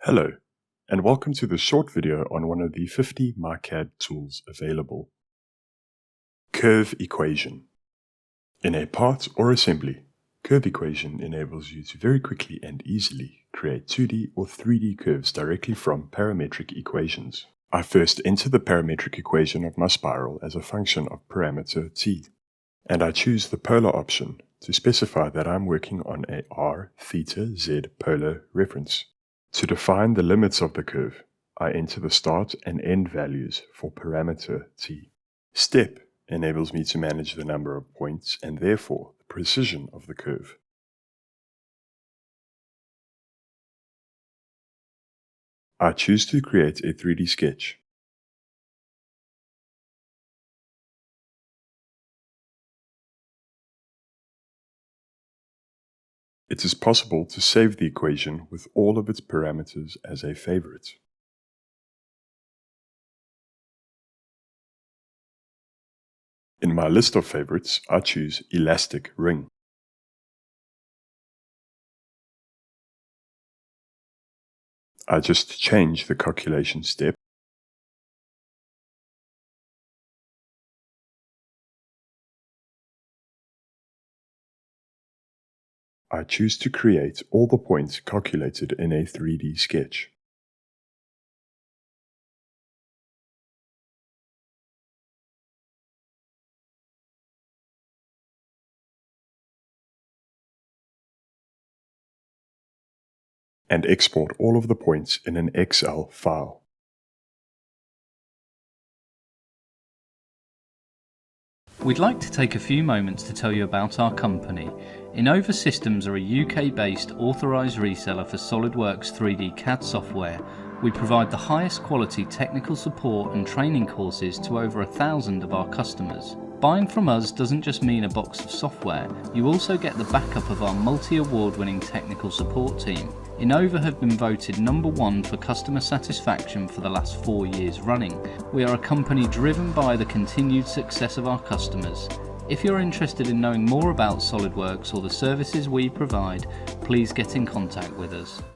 Hello, and welcome to this short video on one of the 50 myCAD tools available. CurveEquation. In a part or assembly, CurveEquation enables you to very quickly and easily create 2D or 3D curves directly from parametric equations. I first enter the parametric equation of my spiral as a function of parameter t, and I choose the polar option to specify that I'm working on a r, theta, z polar reference. To define the limits of the curve, I enter the start and end values for parameter t. Step enables me to manage the number of points and therefore the precision of the curve. I choose to create a 3D sketch. It is possible to save the equation with all of its parameters as a favorite. In my list of favorites, I choose Elastic Ring. I just change the calculation step . I choose to create all the points calculated in a 3D sketch. And export all of the points in an Excel file. We'd like to take a few moments to tell you about our company. Innova Systems are a UK-based authorised reseller for SOLIDWORKS 3D CAD software. We provide the highest quality technical support and training courses to over 1,000 of our customers. Buying from us doesn't just mean a box of software, you also get the backup of our multi-award-winning technical support team. Innova have been voted #1 for customer satisfaction for the last 4 years running. We are a company driven by the continued success of our customers. If you're interested in knowing more about SOLIDWORKS or the services we provide, please get in contact with us.